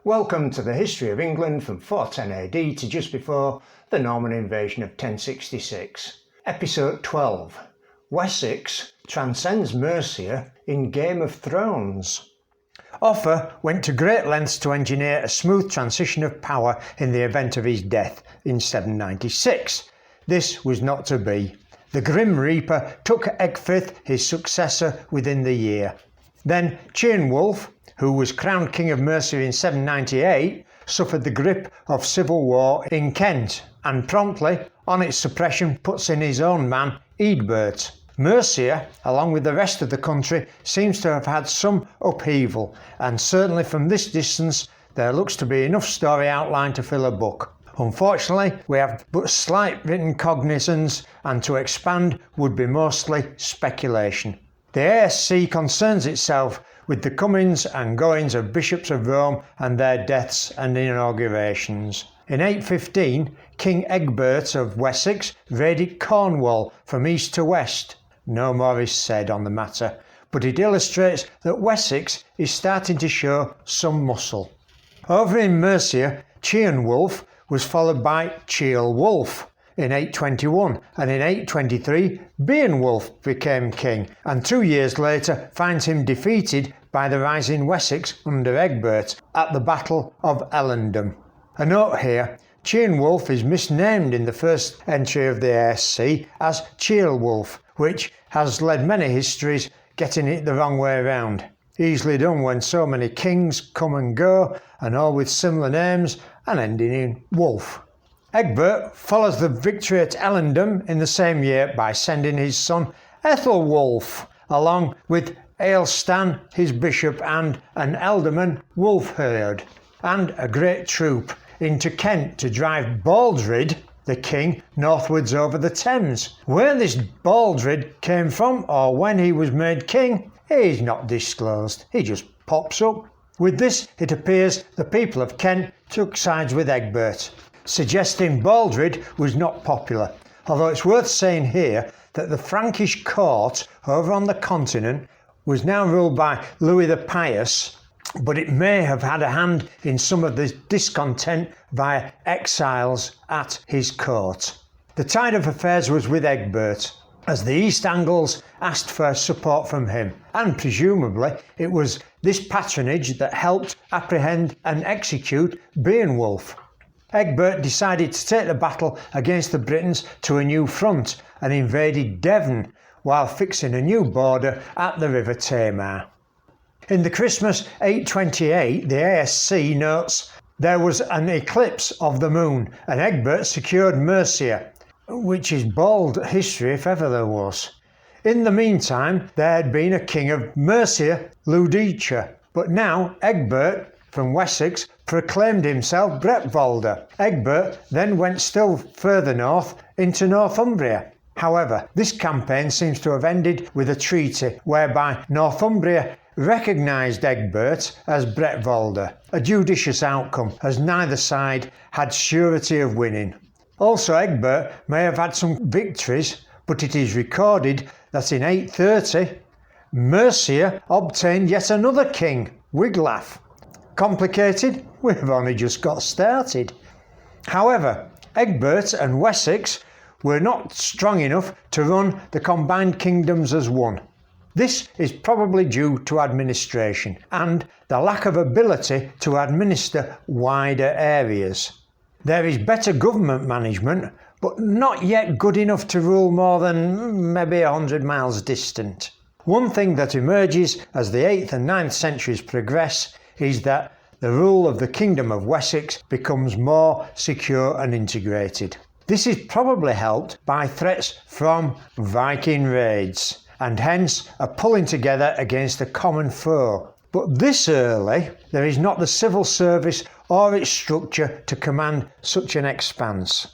Welcome to the history of England from 410 AD to just before the Norman invasion of 1066. Episode 12. Wessex transcends Mercia in Game of Thrones. Offa went to great lengths to engineer a smooth transition of power in the event of his death in 796. This was not to be. The Grim Reaper took Ecgfrith, his successor, within the year. Then Ceolwulf, who was crowned King of Mercia in 798, suffered the grip of civil war in Kent and promptly, on its suppression, puts in his own man, Eadbert. Mercia, along with the rest of the country, seems to have had some upheaval, and certainly from this distance there looks to be enough story outline to fill a book. Unfortunately, we have but slight written cognizance, and to expand would be mostly speculation. The ASC concerns itself with the comings and goings of bishops of Rome and their deaths and inaugurations. In 815, King Egbert of Wessex raided Cornwall from east to west. No more is said on the matter, but it illustrates that Wessex is starting to show some muscle. Over in Mercia, Ceolwulf was followed by Ceolwulf in 821, and in 823 Beowulf became king, and 2 years later finds him defeated by the rising Wessex under Egbert at the Battle of Ellendham. A note here, Ceolwulf is misnamed in the first entry of the ASC as Ceolwulf, which has led many histories getting it the wrong way round. Easily done when so many kings come and go, and all with similar names and ending in Wolf. Egbert follows the victory at Ellendham in the same year by sending his son Ethelwulf, along with Aelstan, his bishop, and an ealdorman, Wulfheard, and a great troop into Kent to drive Baldred, the king, northwards over the Thames. Where this Baldred came from or when he was made king is not disclosed. He just pops up. With this, it appears the people of Kent took sides with Egbert, suggesting Baldred was not popular, although it's worth saying here that the Frankish court over on the continent was now ruled by Louis the Pious, but it may have had a hand in some of the discontent via exiles at his court. The tide of affairs was with Egbert, as the East Angles asked for support from him, and presumably it was this patronage that helped apprehend and execute Beowulf. Egbert decided to take the battle against the Britons to a new front and invaded Devon while fixing a new border at the River Tamar. In the Christmas 828, the ASC notes there was an eclipse of the moon and Egbert secured Mercia, which is bald history if ever there was. In the meantime, there had been a king of Mercia, Ludicia, but now Egbert from Wessex proclaimed himself Bretwalda. Egbert then went still further north into Northumbria. However, this campaign seems to have ended with a treaty whereby Northumbria recognised Egbert as Bretwalda, a judicious outcome as neither side had surety of winning. Also, Egbert may have had some victories, but it is recorded that in 830 Mercia obtained yet another king, Wiglaf. Complicated? We've only just got started. However, Egbert and Wessex were not strong enough to run the combined kingdoms as one. This is probably due to administration and the lack of ability to administer wider areas. There is better government management, but not yet good enough to rule more than maybe 100 miles distant. One thing that emerges as the 8th and 9th centuries progress is that the rule of the Kingdom of Wessex becomes more secure and integrated. This is probably helped by threats from Viking raids, and hence a pulling together against a common foe. But this early, there is not the civil service or its structure to command such an expanse.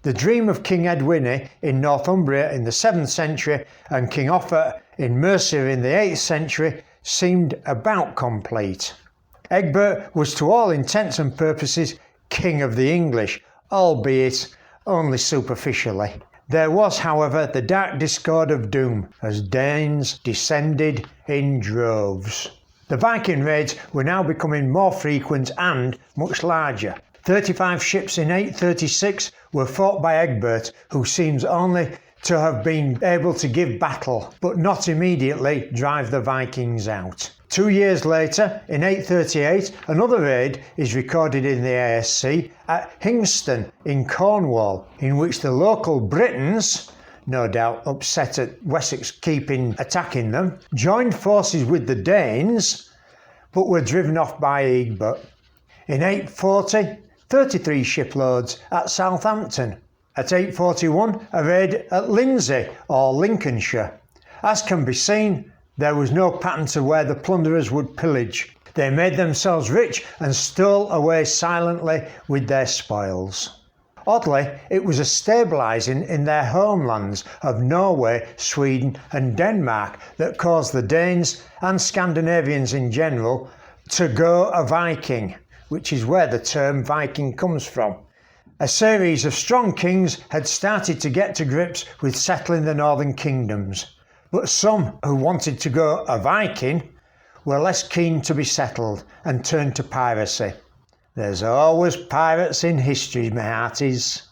The dream of King Edwini in Northumbria in the 7th century and King Offa in Mercia in the 8th century seemed about complete. Egbert was to all intents and purposes King of the English, albeit only superficially. There was, however, the dark discord of doom as Danes descended in droves. The Viking raids were now becoming more frequent and much larger. 35 ships in 836 were fought by Egbert, who seems only to have been able to give battle, but not immediately drive the Vikings out. 2 years later, in 838, another raid is recorded in the ASC at Hingston in Cornwall, in which the local Britons, no doubt upset at Wessex keeping attacking them, joined forces with the Danes, but were driven off by Egbert. In 840, 33 shiploads at Southampton. At 841, a raid at Lindsey or Lincolnshire. As can be seen, there was no pattern to where the plunderers would pillage. They made themselves rich and stole away silently with their spoils. Oddly, it was a stabilising in their homelands of Norway, Sweden and Denmark that caused the Danes and Scandinavians in general to go a Viking, which is where the term Viking comes from. A series of strong kings had started to get to grips with settling the northern kingdoms, but some who wanted to go a Viking were less keen to be settled and turned to piracy. There's always pirates in history, my hearties.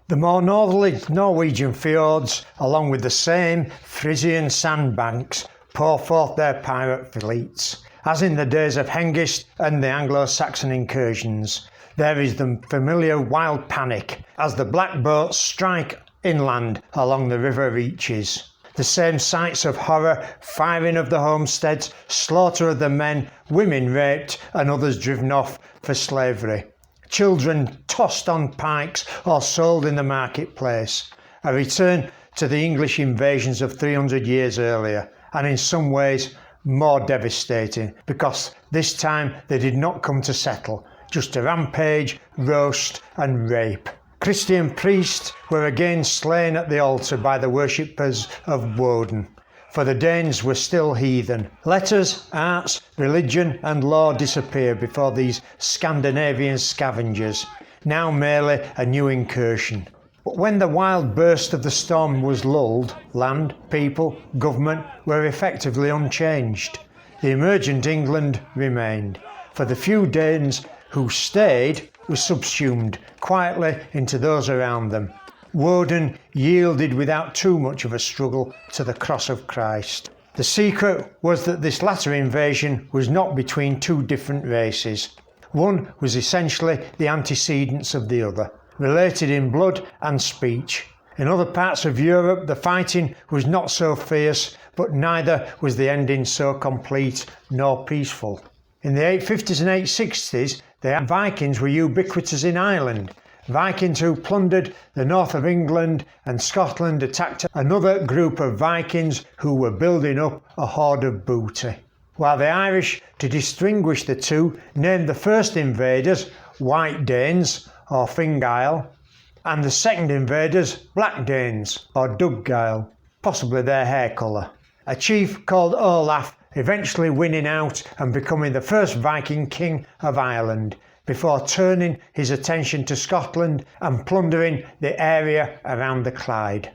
The more northerly Norwegian fjords, along with the same Frisian sandbanks, pour forth their pirate fleets, as in the days of Hengist and the Anglo-Saxon incursions. There is the familiar wild panic as the black boats strike inland along the river reaches. The same sights of horror, firing of the homesteads, slaughter of the men, women raped and others driven off for slavery, children tossed on pikes or sold in the marketplace. A return to the English invasions of 300 years earlier, and in some ways more devastating, because this time they did not come to settle, just to rampage, roast and rape. Christian priests were again slain at the altar by the worshippers of Woden, for the Danes were still heathen. Letters, arts, religion and law disappeared before these Scandinavian scavengers, now merely a new incursion. But when the wild burst of the storm was lulled, land, people, government were effectively unchanged. The emergent England remained, for the few Danes who stayed were subsumed quietly into those around them. Woden yielded without too much of a struggle to the cross of Christ. The secret was that this latter invasion was not between two different races. One was essentially the antecedents of the other, related in blood and speech. In other parts of Europe the fighting was not so fierce, but neither was the ending so complete nor peaceful. In the 850s and 860s, the Vikings were ubiquitous in Ireland. Vikings who plundered the north of England and Scotland attacked another group of Vikings who were building up a hoard of booty. While the Irish, to distinguish the two, named the first invaders White Danes or Fingal, and the second invaders Black Danes or Dubgail, possibly their hair colour. A chief called Olaf eventually winning out and becoming the first Viking king of Ireland, before turning his attention to Scotland and plundering the area around the Clyde.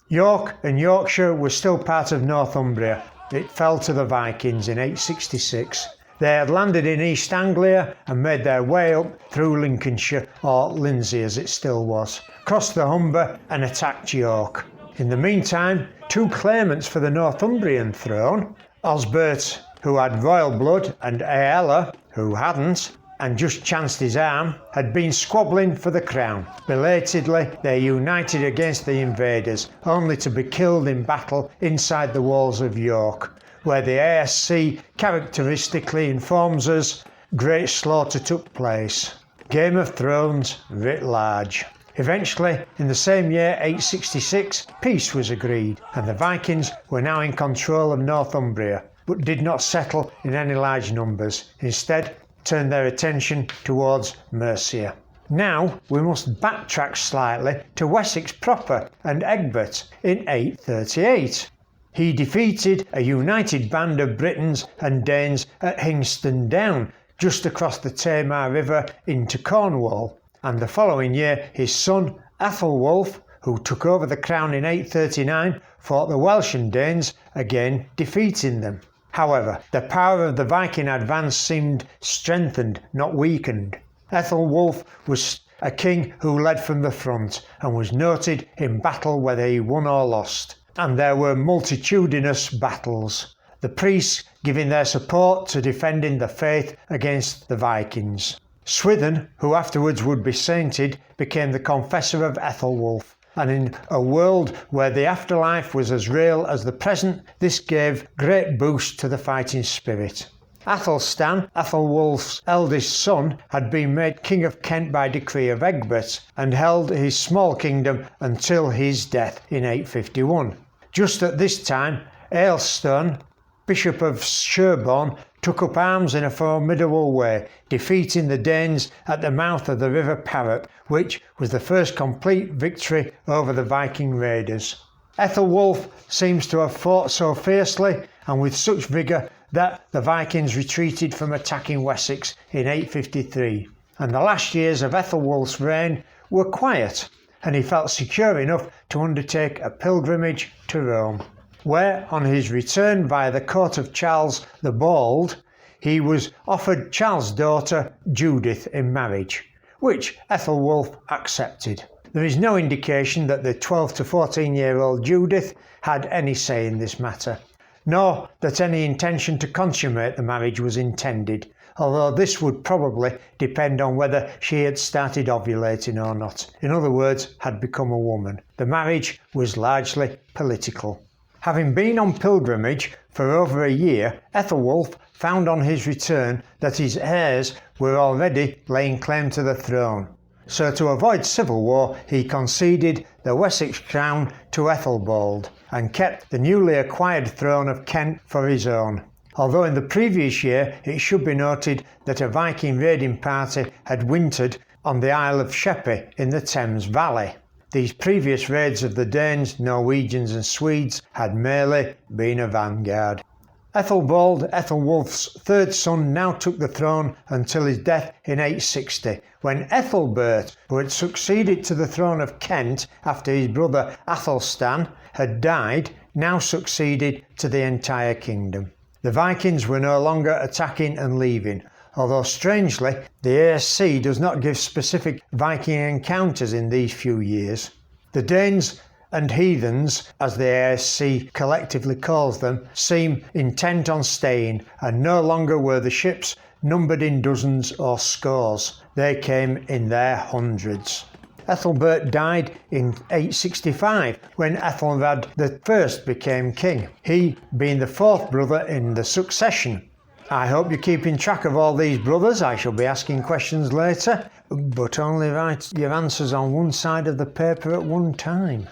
York and Yorkshire were still part of Northumbria. It fell to the Vikings in 866. They had landed in East Anglia and made their way up through Lincolnshire, or Lindsey as it still was, crossed the Humber and attacked York. In the meantime, two claimants for the Northumbrian throne, Osbert, who had royal blood, and Eyre, who hadn't, and just chanced his arm, had been squabbling for the crown. Belatedly, they united against the invaders, only to be killed in battle inside the walls of York, where the ASC characteristically informs us great slaughter took place. Game of Thrones writ large. Eventually, in the same year, 866, peace was agreed, and the Vikings were now in control of Northumbria, but did not settle in any large numbers. Instead, turned their attention towards Mercia. Now, we must backtrack slightly to Wessex proper and Egbert in 838. He defeated a united band of Britons and Danes at Hingston Down, just across the Tamar River into Cornwall, and the following year his son Athelwulf, who took over the crown in 839, fought the Welsh and Danes, again defeating them. However, the power of the Viking advance seemed strengthened, not weakened. Ethelwulf was a king who led from the front and was noted in battle whether he won or lost. And there were multitudinous battles, the priests giving their support to defending the faith against the Vikings. Swithin, who afterwards would be sainted, became the confessor of Ethelwulf, and in a world where the afterlife was as real as the present, this gave great boost to the fighting spirit. Athelstan, Ethelwulf's eldest son, had been made King of Kent by decree of Egbert and held his small kingdom until his death in 851. Just at this time, Aelstern, Bishop of Sherborne, took up arms in a formidable way, defeating the Danes at the mouth of the River Parrot, which was the first complete victory over the Viking raiders. Ethelwulf seems to have fought so fiercely and with such vigour that the Vikings retreated from attacking Wessex in 853, and the last years of Ethelwulf's reign were quiet, and he felt secure enough to undertake a pilgrimage to Rome, where, on his return via the court of Charles the Bald, he was offered Charles' daughter Judith in marriage, which Ethelwulf accepted. There is no indication that the 12 to 14-year-old Judith had any say in this matter, nor that any intention to consummate the marriage was intended, although this would probably depend on whether she had started ovulating or not, in other words, had become a woman. The marriage was largely political. Having been on pilgrimage for over a year, Ethelwulf found on his return that his heirs were already laying claim to the throne. So to avoid civil war, he conceded the Wessex crown to Ethelbald and kept the newly acquired throne of Kent for his own. Although in the previous year it should be noted that a Viking raiding party had wintered on the Isle of Sheppey in the Thames Valley. These previous raids of the Danes, Norwegians and Swedes had merely been a vanguard. Ethelbald, Ethelwulf's third son, now took the throne until his death in 860, when Ethelbert, who had succeeded to the throne of Kent after his brother Athelstan had died, now succeeded to the entire kingdom. The Vikings were no longer attacking and leaving, although strangely the ASC does not give specific Viking encounters in these few years. The Danes and heathens, as the ASC collectively calls them, seem intent on staying, and no longer were the ships numbered in dozens or scores. They came in their hundreds. Ethelbert died in 865 when Ethelred I became king, he being the fourth brother in the succession. I hope you're keeping track of all these brothers. I shall be asking questions later, but only write your answers on one side of the paper at one time.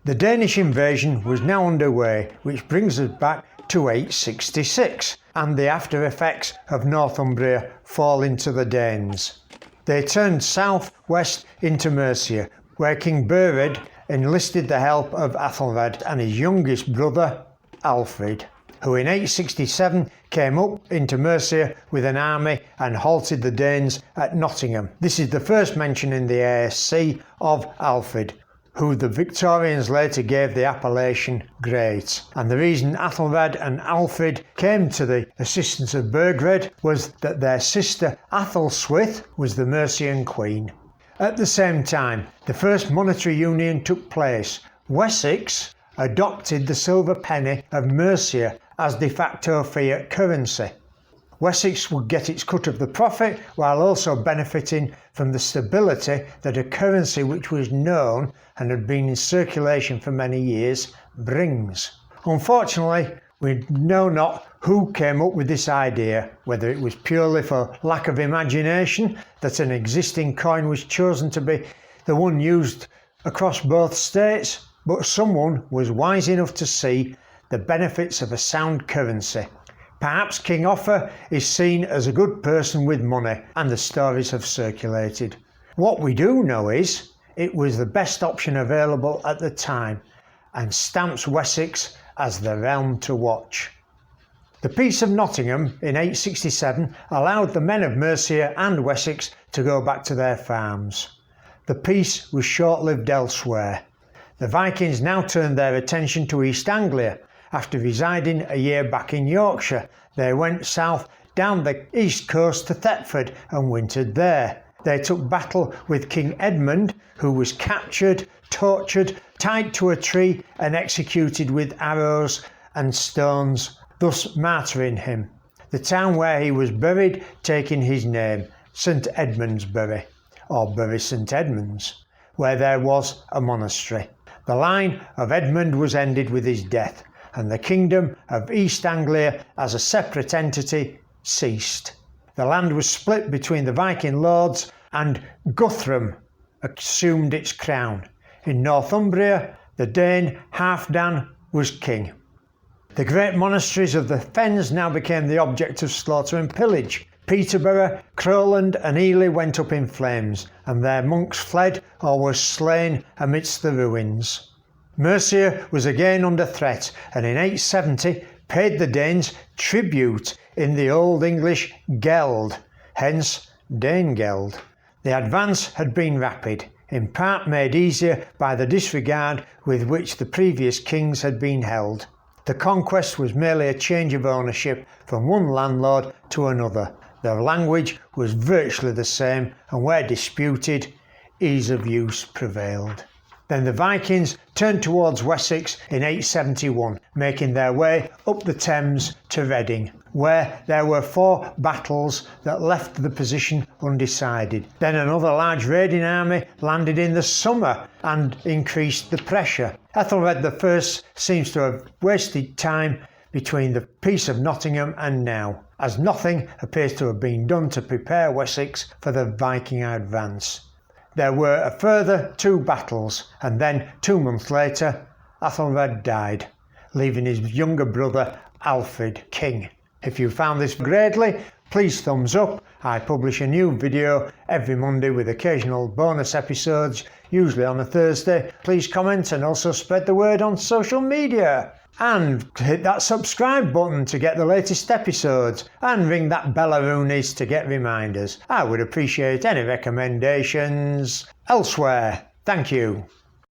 The Danish invasion was now underway, which brings us back to 866, and the after effects of Northumbria falling to the Danes. They turned south-west into Mercia, where King Bered enlisted the help of Athelred and his youngest brother, Alfred, who in 867 came up into Mercia with an army and halted the Danes at Nottingham. This is the first mention in the ASC of Alfred, who the Victorians later gave the appellation Great. And the reason Athelred and Alfred came to the assistance of Burgred was that their sister Athelstwith was the Mercian queen. At the same time, the first monetary union took place. Wessex adopted the silver penny of Mercia as de facto fiat currency. Wessex would get its cut of the profit while also benefiting from the stability that a currency which was known and had been in circulation for many years brings. Unfortunately, we know not who came up with this idea, whether it was purely for lack of imagination that an existing coin was chosen to be the one used across both states, but someone was wise enough to see the benefits of a sound currency. Perhaps King Offa is seen as a good person with money, and the stories have circulated. What we do know is it was the best option available at the time, and stamps Wessex as the realm to watch. The Peace of Nottingham in 867 allowed the men of Mercia and Wessex to go back to their farms. The peace was short-lived elsewhere. The Vikings now turned their attention to East Anglia, After residing a year back in Yorkshire, they went south down the east coast to Thetford and wintered there. They took battle with King Edmund, who was captured, tortured, tied to a tree and executed with arrows and stones, thus martyring him. The town where he was buried taking his name, St Edmundsbury, or Bury St Edmunds, where there was a monastery. The line of Edmund was ended with his death, and the kingdom of East Anglia as a separate entity ceased. The land was split between the Viking lords, and Guthrum assumed its crown. In Northumbria, the Dane Halfdan was king. The great monasteries of the Fens now became the object of slaughter and pillage. Peterborough, Crowland and Ely went up in flames, and their monks fled or were slain amidst the ruins. Mercia was again under threat, and in 870 paid the Danes tribute in the Old English geld, hence Danegeld. The advance had been rapid, in part made easier by the disregard with which the previous kings had been held. The conquest was merely a change of ownership from one landlord to another. The language was virtually the same, and where disputed, ease of use prevailed. Then the Vikings turned towards Wessex in 871, making their way up the Thames to Reading, where there were 4 battles that left the position undecided. Then another large raiding army landed in the summer and increased the pressure. Ethelred I seems to have wasted time between the Peace of Nottingham and now, as nothing appears to have been done to prepare Wessex for the Viking advance. There were a further 2 battles, and then 2 months later Ethelred died, leaving his younger brother Alfred king. If you found this greatly, please thumbs up. I publish a new video every Monday with occasional bonus episodes, usually on a Thursday. Please comment and also spread the word on social media. And hit that subscribe button to get the latest episodes, and ring that bellaroonies to get reminders. I would appreciate any recommendations elsewhere. Thank you.